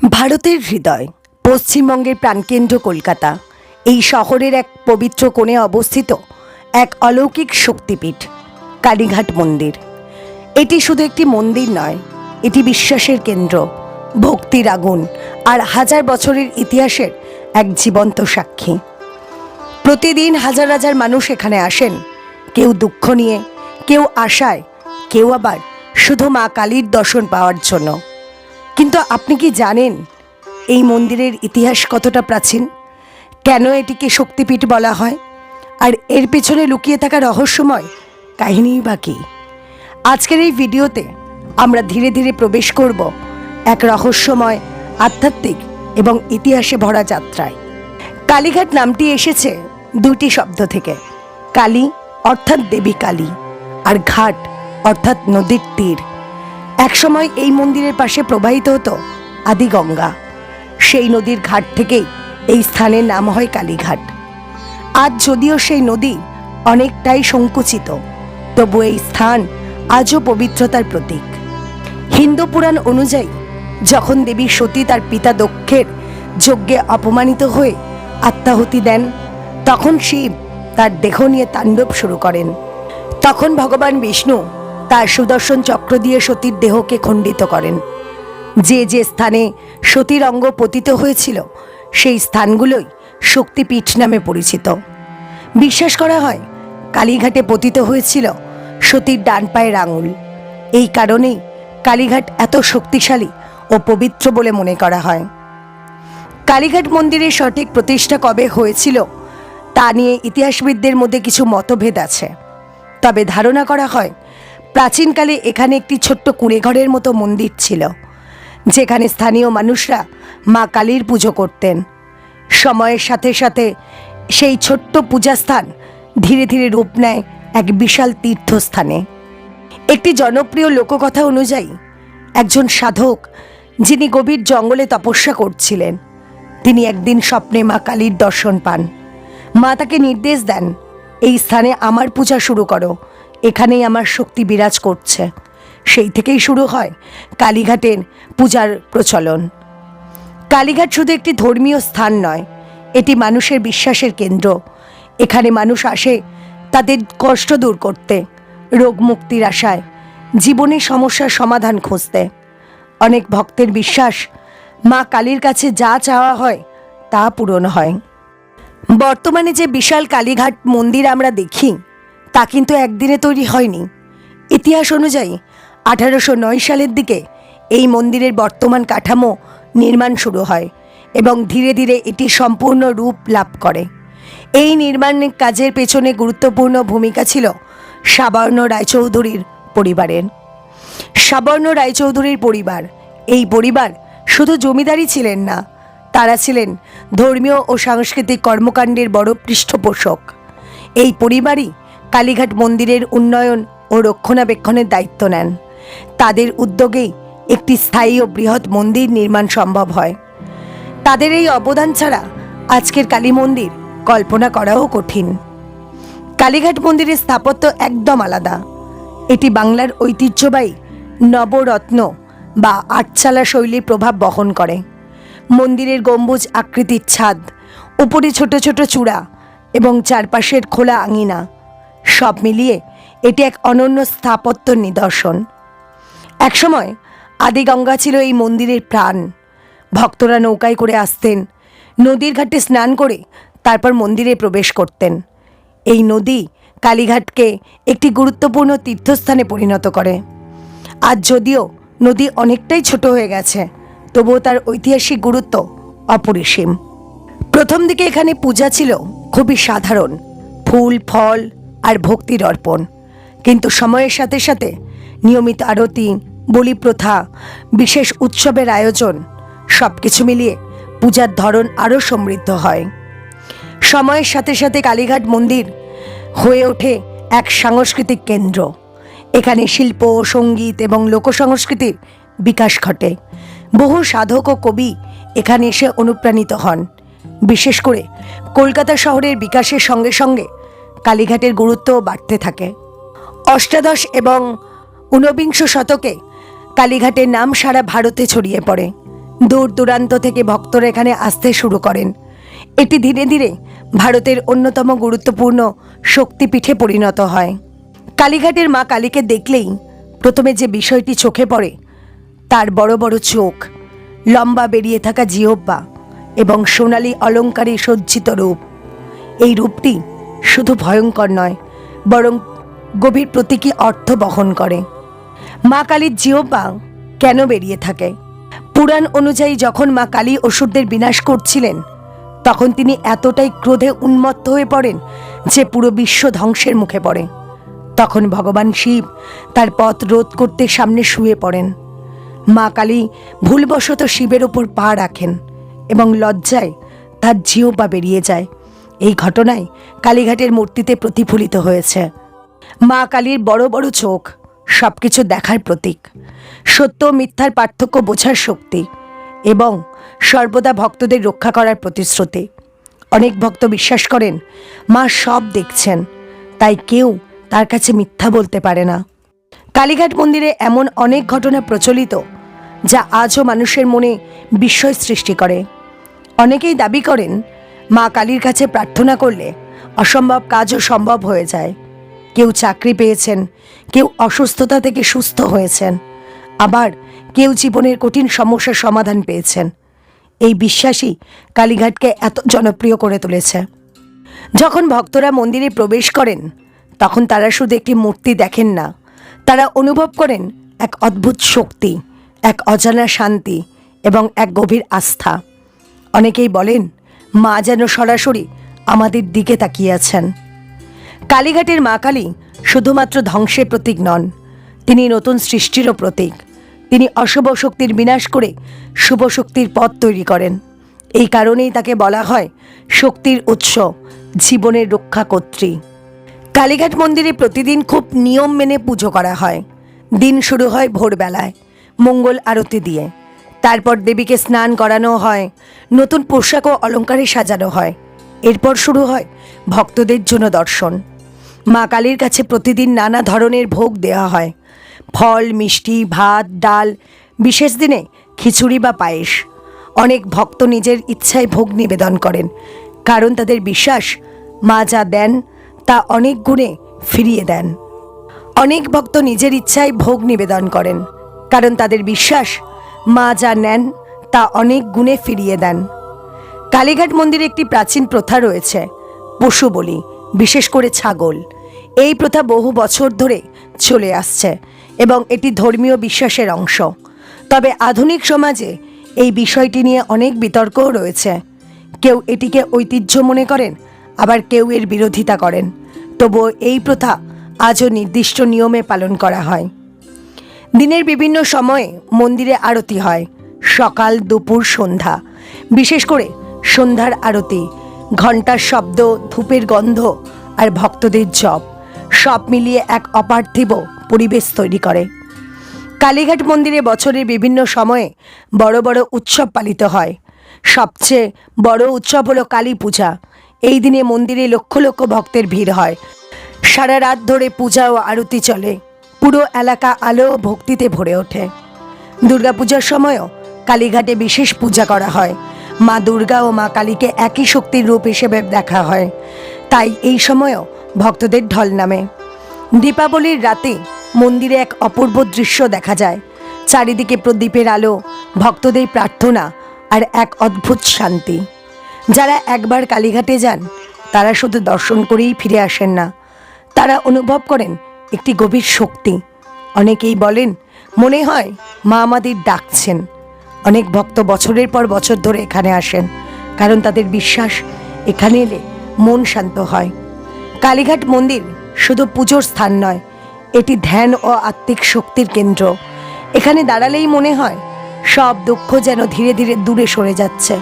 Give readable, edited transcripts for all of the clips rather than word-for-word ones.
ভারতের হৃদয় পশ্চিমবঙ্গের প্রাণকেন্দ্র কলকাতা। এই শহরের এক পবিত্র কোণে অবস্থিত এক অলৌকিক শক্তিপীঠ কালীঘাট মন্দির। এটি শুধু একটি মন্দির নয়, এটি বিশ্বাসের কেন্দ্র, ভক্তির আগুন আর হাজার বছরের ইতিহাসের এক জীবন্ত সাক্ষী। প্রতিদিন হাজার হাজার মানুষ এখানে আসেন, কেউ দুঃখ নিয়ে, কেউ আশায়, কেউ আবার শুধু মা কালীর দর্শন পাওয়ার জন্য। কিন্তু আপনি কি জানেন এই মন্দিরের ইতিহাস কতটা প্রাচীন? কেন এটিকে শক্তিপীঠ বলা হয়? আর এর পেছনে লুকিয়ে থাকা রহস্যময় কাহিনী বা কী? আজকের এই ভিডিওতে আমরা ধীরে ধীরে প্রবেশ করব এক রহস্যময়, আধ্যাত্মিক এবং ইতিহাসে ভরা যাত্রায়। কালীঘাট নামটি এসেছে দুটি শব্দ থেকে। কালী অর্থাৎ দেবী কালী, আর ঘাট অর্থাৎ নদীর তীর। একসময় এই মন্দিরের পাশে প্রবাহিত হতো আদি গঙ্গা। সেই নদীর ঘাট থেকেই এই স্থানের নাম হয় কালীঘাট। আজ যদিও সেই নদী অনেকটাই সংকুচিত, তবু এই স্থান আজও পবিত্রতার প্রতীক। হিন্দু পুরাণ অনুযায়ী যখন দেবী সতী তার পিতা দক্ষের যজ্ঞে অপমানিত হয়ে আত্মাহুতি দেন, তখন শিব তার দেহ নিয়ে তাণ্ডব শুরু করেন। তখন ভগবান বিষ্ণু তার সুদর্শন চক্র দিয়ে সতীর দেহকে খণ্ডিত করেন। যে যে স্থানে সতীর অঙ্গ পতিত হয়েছিল সেই স্থানগুলোই শক্তিপীঠ নামে পরিচিত। বিশ্বাস করা হয় কালীঘাটে পতিত হয়েছিল সতীর ডান পায়ের আঙুল। এই কারণেই কালীঘাট এত শক্তিশালী ও পবিত্র বলে মনে করা হয়। কালীঘাট মন্দিরের সঠিক প্রতিষ্ঠা কবে হয়েছিল তা নিয়ে ইতিহাসবিদদের মধ্যে কিছু মতভেদ আছে। তবে ধারণা করা হয় প্রাচীনকালে এখানে একটি ছোট্ট কুঁড়েঘরের মতো মন্দির ছিল, যেখানে স্থানীয় মানুষরা মা কালীর পুজো করতেন। সময়ের সাথে সাথে সেই ছোট্ট পূজাস্থান ধীরে ধীরে রূপ নেয় এক বিশাল তীর্থস্থানে। একটি জনপ্রিয় লোককথা অনুযায়ী একজন সাধক, যিনি গভীর জঙ্গলে তপস্যা করছিলেন, তিনি একদিন স্বপ্নে মা কালীর দর্শন পান। মা তাকে নির্দেশ দেন, এই স্থানে আমার পূজা শুরু করো, এখানেই আমার শক্তি বিরাজ করছে। সেই থেকেই শুরু হয় কালীঘাটের পূজার প্রচলন। কালীঘাট শুধু একটি ধর্মীয় স্থান নয়, এটি মানুষের বিশ্বাসের কেন্দ্র। এখানে মানুষ আসে তাদের কষ্ট দূর করতে, রোগ মুক্তির আশায়, জীবনের সমস্যার সমাধান খুঁজতে। অনেক ভক্তের বিশ্বাস মা কালীর কাছে যা চাওয়া হয় তা পূরণ হয়। বর্তমানে যে বিশাল কালীঘাট মন্দির আমরা দেখি তা কিন্তু একদিনে তৈরি হয়নি। ইতিহাস অনুযায়ী 1809 সালের দিকে এই মন্দিরের বর্তমান কাঠামো নির্মাণ শুরু হয় এবং ধীরে ধীরে এটি সম্পূর্ণ রূপ লাভ করে। এই নির্মাণ কাজের পেছনে গুরুত্বপূর্ণ ভূমিকা ছিল সাবর্ণ রায়চৌধুরীর পরিবারের। সাবর্ণ রায়চৌধুরীর পরিবার, এই পরিবার শুধু জমিদারই ছিলেন না, তারা ছিলেন ধর্মীয় ও সাংস্কৃতিক কর্মকাণ্ডের বড় পৃষ্ঠপোষক। এই পরিবারই কালীঘাট মন্দিরের উন্নয়ন ও রক্ষণাবেক্ষণের দায়িত্ব নেন। তাদের উদ্যোগেই একটি স্থায়ী ও বৃহৎ মন্দির নির্মাণ সম্ভব হয়। তাদের এই অবদান ছাড়া আজকের কালী মন্দির কল্পনা করাও কঠিন। কালীঘাট মন্দিরের স্থাপত্য একদম আলাদা। এটি বাংলার ঐতিহ্যবাহী নবরত্ন বা আটচালা শৈলীর প্রভাব বহন করে। মন্দিরের গম্বুজ আকৃতির ছাদ, উপরে ছোট ছোট চূড়া এবং চারপাশের খোলা আঙিনা, সব মিলিয়ে এটি এক অনন্য স্থাপত্যর নিদর্শন। একসময় আদিগঙ্গা ছিল এই মন্দিরের প্রাণ। ভক্তরা নৌকায় করে আসতেন, নদীর ঘাটে স্নান করে তারপর মন্দিরে প্রবেশ করতেন। এই নদী কালীঘাটকে একটি গুরুত্বপূর্ণ তীর্থস্থানে পরিণত করে। আজ যদিও নদী অনেকটাই ছোট হয়ে গেছে, তবুও তার ঐতিহাসিক গুরুত্ব অপরিসীম। প্রথম দিকে এখানে পূজা ছিল খুবই সাধারণ, ফুল, ফল আর ভক্তির অর্পণ। কিন্তু সময়ের সাথে সাথে নিয়মিত আরতি, বলি প্রথা, বিশেষ উৎসবের আয়োজন, সব কিছু মিলিয়ে পূজার ধরন আরও সমৃদ্ধ হয়। সময়ের সাথে সাথে কালীঘাট মন্দির হয়ে ওঠে এক সাংস্কৃতিক কেন্দ্র। এখানে শিল্প, সঙ্গীত এবং লোকসংস্কৃতির বিকাশ ঘটে। বহু সাধক ও কবি এখানে এসে অনুপ্রাণিত হন। বিশেষ করে কলকাতা শহরের বিকাশের সঙ্গে সঙ্গে কালীঘাটের গুরুত্বও বাড়তে থাকে। অষ্টাদশ এবং ঊনবিংশ শতকে কালীঘাটের নাম সারা ভারতে ছড়িয়ে পড়ে। দূর দূরান্ত থেকে ভক্তরা এখানে আসতে শুরু করেন। এটি ধীরে ধীরে ভারতের অন্যতম গুরুত্বপূর্ণ শক্তিপীঠে পরিণত হয়। কালীঘাটের মা কালীকে দেখলেই প্রথমে যে বিষয়টি চোখে পড়ে তার বড় বড় চোখ, লম্বা বেরিয়ে থাকা জিহ্বা এবং সোনালী অলঙ্কারে সজ্জিত রূপ। এই রূপটি শুধু ভয়ঙ্কর নয়, বরং গভীর প্রতীকী অর্থ বহন করে। মা কালীর জিহ্বা কেন বেরিয়ে থাকে? পুরাণ অনুযায়ী যখন মা কালী অসুরদের বিনাশ করছিলেন, তখন তিনি এতটাই ক্রোধে উন্মত্ত হয়ে পড়েন যে পুরো বিশ্ব ধ্বংসের মুখে পড়ে। তখন ভগবান শিব তার পথ রোধ করতে সামনে শুয়ে পড়েন। মা কালী ভুলবশত শিবের ওপর পা রাখেন এবং লজ্জায় তার জিহ্বা বেরিয়ে যায়। এই ঘটনায় কালীঘাটের মূর্তিতে প্রতিফলিত হয়েছে। মা কালীর বড় বড় চোখ সবকিছু দেখার প্রতীক, সত্য মিথ্যার পার্থক্য বোঝার শক্তি এবং সর্বদা ভক্তদের রক্ষা করার প্রতিশ্রুতি। অনেক ভক্ত বিশ্বাস করেন মা সব দেখছেন, তাই কেউ তার কাছে মিথ্যা বলতে পারে না। কালীঘাট মন্দিরে এমন অনেক ঘটনা প্রচলিত যা আজও মানুষের মনে বিস্ময় সৃষ্টি করে। অনেকেই দাবি করেন মা কালীর কাছে প্রার্থনা করলে অসম্ভব কাজও সম্ভব হয়ে যায়। কেউ চাকরি পেয়েছেন, কেউ অসুস্থতা থেকে সুস্থ হয়েছেন, আবার কেউ জীবনের কঠিন সমস্যার সমাধান পেয়েছেন। এই বিশ্বাসই কালীঘাটকে এত জনপ্রিয় করে তুলেছে। যখন ভক্তরা মন্দিরে প্রবেশ করেন, তখন তারা শুধু একটি মূর্তি দেখেন না, তারা অনুভব করেন এক অদ্ভুত শক্তি, এক অজানা শান্তি এবং এক গভীর আস্থা। অনেকেই বলেন মা যেন সরাসরি আমাদের দিকে তাকিয়ে আছেন। কালীঘাটের মা কালী শুধুমাত্র ধ্বংসের প্রতীক নন, তিনি নতুন সৃষ্টিরও প্রতীক। তিনি অশুভ শক্তির বিনাশ করে শুভ শক্তির পথ তৈরি করেন। এই কারণেই তাকে বলা হয় শক্তির উৎস, জীবনের রক্ষাকর্ত্রী। কালীঘাট মন্দিরে প্রতিদিন খুব নিয়ম মেনে পুজো করা হয়। দিন শুরু হয় ভোরবেলায় মঙ্গল আরতি দিয়ে। তারপর দেবীকে স্নান করানো হয়, নতুন পোশাক ও অলঙ্কারে সাজানো হয়। এরপর শুরু হয় ভক্তদের জন্য দর্শন। মা কালীর কাছে প্রতিদিন নানা ধরনের ভোগ দেওয়া হয়, ফল, মিষ্টি, ভাত, ডাল, বিশেষ দিনে খিচুড়ি বা পায়েস। অনেক ভক্ত নিজের ইচ্ছায় ভোগ নিবেদন করেন, কারণ তাদের বিশ্বাস মা যা দেন তা অনেক গুণে ফিরিয়ে দেন। অনেক ভক্ত নিজের ইচ্ছায় ভোগ নিবেদন করেন, কারণ তাদের বিশ্বাস মা যা নেন তা অনেক গুণে ফিরিয়ে দেন। কালীঘাট মন্দিরে একটি প্রাচীন প্রথা রয়েছে, পশু বলি, বিশেষ করে ছাগল। এই প্রথা বহু বছর ধরে চলে আসছে এবং এটি ধর্মীয় বিশ্বাসের অংশ। তবে আধুনিক সমাজে এই বিষয়টি নিয়ে অনেক বিতর্কও রয়েছে। কেউ এটিকে ঐতিহ্য মনে করেন, আবার কেউ এর বিরোধিতা করেন। তবুও এই প্রথা আজও নির্দিষ্ট নিয়মে পালন করা হয়। দিনের বিভিন্ন সময়ে মন্দিরে আরতি হয়, সকাল, দুপুর, সন্ধ্যা। বিশেষ করে সন্ধ্যার আরতি, ঘণ্টার শব্দ, ধূপের গন্ধ আর ভক্তদের জপ সব মিলিয়ে এক অপার্থিব পরিবেশ তৈরি করে। কালীঘাট মন্দিরে বছরের বিভিন্ন সময়ে বড় বড় উৎসব পালিত হয়। সবচেয়ে বড় উৎসব হলো কালী পূজা। এই দিনে মন্দিরে লক্ষ লক্ষ ভক্তের ভিড় হয়। সারা রাত ধরে পূজা ও আরতি চলে, পুরো এলাকা আলো ও ভক্তিতে ভরে ওঠে। দুর্গাপূজার সময়ও কালীঘাটে বিশেষ পূজা করা হয়। মা দুর্গা ও মা কালীকে একই শক্তির রূপ হিসেবে দেখা হয়, তাই এই সময়ও ভক্তদের ঢল নামে। দীপাবলির রাতে মন্দিরে এক অপূর্ব দৃশ্য দেখা যায়। চারিদিকে প্রদীপের আলো, ভক্তদের প্রার্থনা আর এক অদ্ভুত শান্তি। যারা একবার কালীঘাটে যান তারা শুধু দর্শন করেই ফিরে আসেন না, তারা অনুভব করেন একটি গভীর শক্তি। অনেকেই বলেন মনে হয় মা আমাদের ডাকছেন। অনেক ভক্ত বছরের পর বছর ধরে এখানে আসেন, কারণ তাদের বিশ্বাস এখানে এলে মন শান্ত হয়। কালীঘাট মন্দির শুধু পুজোর স্থান নয়, এটি ধ্যান ও আত্মিক শক্তির কেন্দ্র। এখানে দাঁড়ালেই মনে হয় সব দুঃখ যেন ধীরে ধীরে দূরে সরে যাচ্ছে।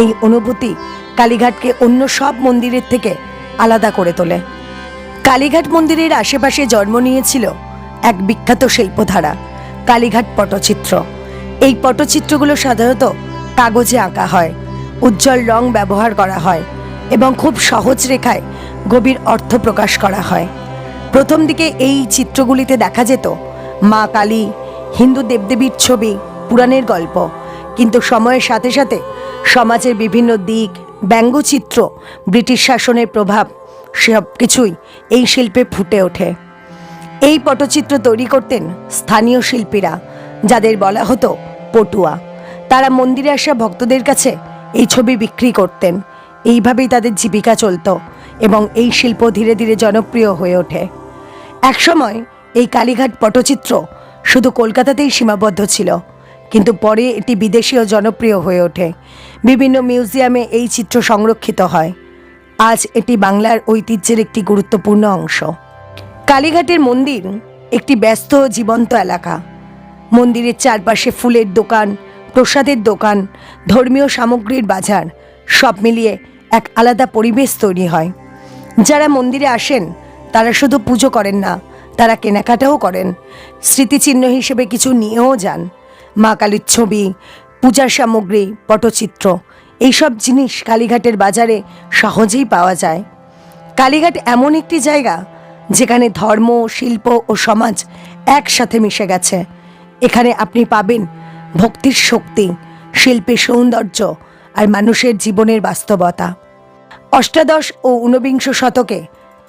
এই অনুভূতি কালীঘাটকে অন্য সব মন্দিরের থেকে আলাদা করে তোলে। কালীঘাট মন্দিরের আশেপাশে জন্ম নিয়েছিল এক বিখ্যাত শিল্পধারা, কালীঘাট পটচিত্র। এই পটচিত্রগুলো সাধারণত কাগজে আঁকা হয়, উজ্জ্বল রং ব্যবহার করা হয় এবং খুব সহজ রেখায় গভীর অর্থ প্রকাশ করা হয়। প্রথম দিকে এই চিত্রগুলিতে দেখা যেত মা কালী, হিন্দু দেবদেবীর ছবি, পুরাণের গল্প। কিন্তু সময়ের সাথে সাথে সমাজের বিভিন্ন দিক, ব্যঙ্গচিত্র, ব্রিটিশ শাসনের প্রভাব সব কিছুই এই শিল্পে ফুটে ওঠে। এই পটচিত্র তৈরি করতেন স্থানীয় শিল্পীরা, যাদের বলা হতো পটুয়া। তারা মন্দিরে আসা ভক্তদের কাছে এই ছবি বিক্রি করতেন। এইভাবেই তাদের জীবিকা চলত এবং এই শিল্প ধীরে ধীরে জনপ্রিয় হয়ে ওঠে। একসময় এই কালীঘাট পটচিত্র শুধু কলকাতাতেই সীমাবদ্ধ ছিল, কিন্তু পরে এটি বিদেশীয় জনপ্রিয় হয়ে ওঠে। বিভিন্ন মিউজিয়ামে এই চিত্র সংরক্ষিত হয়। আজ এটি বাংলার ঐতিহ্যের একটি গুরুত্বপূর্ণ অংশ। কালীঘাটের মন্দির একটি ব্যস্ত জীবন্ত এলাকা। মন্দিরের চারপাশে ফুলের দোকান, প্রসাদের দোকান, ধর্মীয় সামগ্রীর বাজার, সব মিলিয়ে এক আলাদা পরিবেশ তৈরি হয়। যারা মন্দিরে আসেন তারা শুধু পুজো করেন না, তারা কেনাকাটাও করেন। স্মৃতিচিহ্ন হিসেবে কিছু নিয়েও যান। মা কালীর ছবি, পূজার সামগ্রী, পটচিত্র, এইসব জিনিস কালীঘাটের বাজারে সহজেই পাওয়া যায়। কালীঘাট এমন একটি জায়গা যেখানে ধর্ম, শিল্প ও সমাজ একসাথে মিশে গেছে। এখানে আপনি পাবেন ভক্তির শক্তি, শিল্পের সৌন্দর্য আর মানুষের জীবনের বাস্তবতা। অষ্টাদশ ও ঊনবিংশ শতকে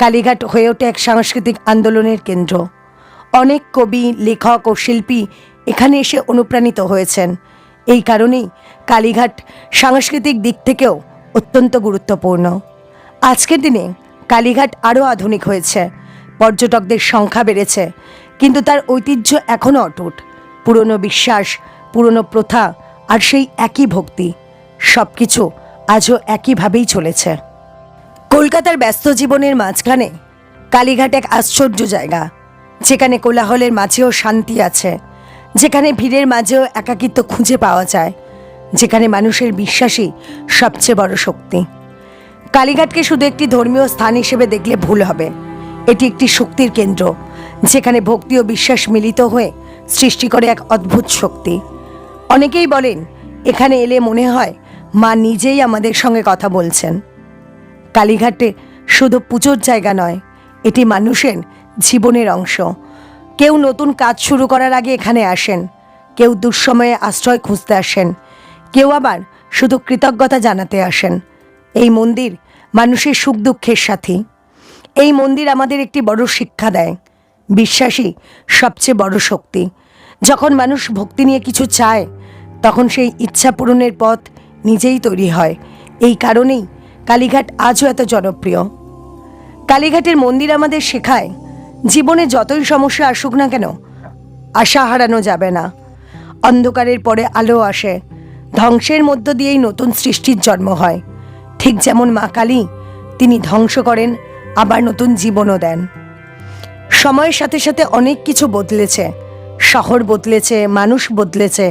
কালীঘাট হয়ে ওঠে এক সাংস্কৃতিক আন্দোলনের কেন্দ্র। অনেক কবি, লেখক ও শিল্পী এখানে এসে অনুপ্রাণিত হয়েছেন। এই কারণেই কালীঘাট সাংস্কৃতিক দিক থেকেও অত্যন্ত গুরুত্বপূর্ণ। আজকের দিনে কালীঘাট আরও আধুনিক হয়েছে, পর্যটকদের সংখ্যা বেড়েছে, কিন্তু তার ঐতিহ্য এখনও অটুট। পুরনো বিশ্বাস, পুরনো প্রথা আর সেই একই ভক্তি, সব কিছু আজও একইভাবেই চলেছে। কলকাতার ব্যস্ত জীবনের মাঝখানে কালীঘাট এক আশ্চর্য জায়গা, যেখানে কোলাহলের মাঝেও শান্তি আছে, যেখানে ভিড়ের মাঝেও একাকিত্ব খুঁজে পাওয়া যায়, যেখানে মানুষের বিশ্বাসই সবচেয়ে বড় শক্তি। কালীঘাটকে শুধু একটি ধর্মীয় স্থান হিসেবে দেখলে ভুল হবে। এটি একটি শক্তির কেন্দ্র, যেখানে ভক্তি ও বিশ্বাস মিলিত হয়ে সৃষ্টি করে এক অদ্ভুত শক্তি। অনেকেই বলেন এখানে এলে মনে হয় মা নিজেই আমাদের সঙ্গে কথা বলছেন। কালীঘাটে শুধু পুজোর জায়গা নয়, এটি মানুষের জীবনের অংশ। কেউ নতুন কাজ শুরু করার আগে এখানে আসেন, কেউ দুঃসময়ে আশ্রয় খুঁজতে আসেন, কেউ আবার শুধু কৃতজ্ঞতা জানাতে আসেন। এই মন্দির মানুষের সুখ দুঃখের সাথী। এই মন্দির আমাদের একটি বড় শিক্ষা দেয়, বিশ্বাসই সবচেয়ে বড় শক্তি। যখন মানুষ ভক্তি নিয়ে কিছু চায়, তখন সেই ইচ্ছা পূরণের পথ নিজেই তৈরি হয়। এই কারণেই কালীঘাট আজও এত জনপ্রিয়। কালীঘাটের মন্দির আমাদের শেখায়, জীবনে যতই সমস্যা আসুক না কেন, আশা হারানো যাবে না। অন্ধকারের পরে আলো আসে, ধ্বংসের মধ্য দিয়েই নতুন সৃষ্টির জন্ম হয়। ঠিক যেমন মা কালী, তিনি ধ্বংস করেন আবার নতুন জীবনও দেন। সময়ের সাথে সাথে অনেক কিছু বদলেছে, শহর বদলেছে, মানুষ বদলেছে,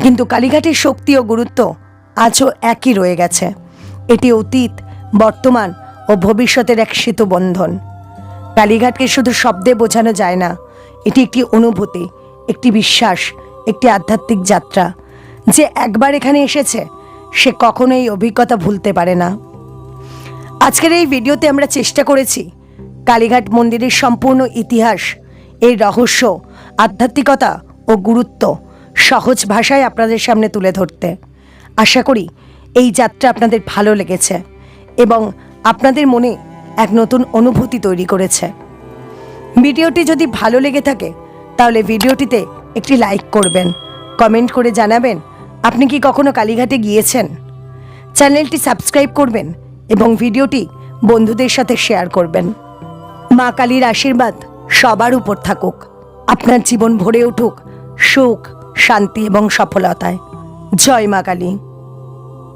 কিন্তু কালীঘাটের শক্তি ও গুরুত্ব আজও একই রয়ে গেছে। এটি অতীত, বর্তমান ও ভবিষ্যতের এক সেতুবন্ধন। কালীঘাটকে শুধু শব্দে বোঝানো যায় না, এটি একটি অনুভূতি, একটি বিশ্বাস, একটি আধ্যাত্মিক যাত্রা। যে একবার এখানে এসেছে সে কখনো এই অভিজ্ঞতা ভুলতে পারে না। আজকের এই ভিডিওতে আমরা চেষ্টা করেছি কালীঘাট মন্দিরের সম্পূর্ণ ইতিহাস, এর রহস্য, আধ্যাত্মিকতা ও গুরুত্ব সহজ ভাষায় আপনাদের সামনে তুলে ধরতে। আশা করি এই যাত্রা আপনাদের ভালো লেগেছে এবং আপনাদের মনে এক নতুন অনুভূতি তৈরি করেছে। ভিডিওটি যদি ভালো লেগে থাকে তাহলে ভিডিওটিতে একটি লাইক করবেন, কমেন্ট করে জানাবেন আপনি কি কখনো কালীঘাটে গিয়েছেন। চ্যানেলটি সাবস্ক্রাইব করবেন এবং ভিডিওটি বন্ধুদের সাথে শেয়ার করবেন। মা কালীর আশীর্বাদ সবার উপর থাকুক। আপনার জীবন ভরে উঠুক সুখ, শান্তি এবং সফলতায়। জয় মা কালী।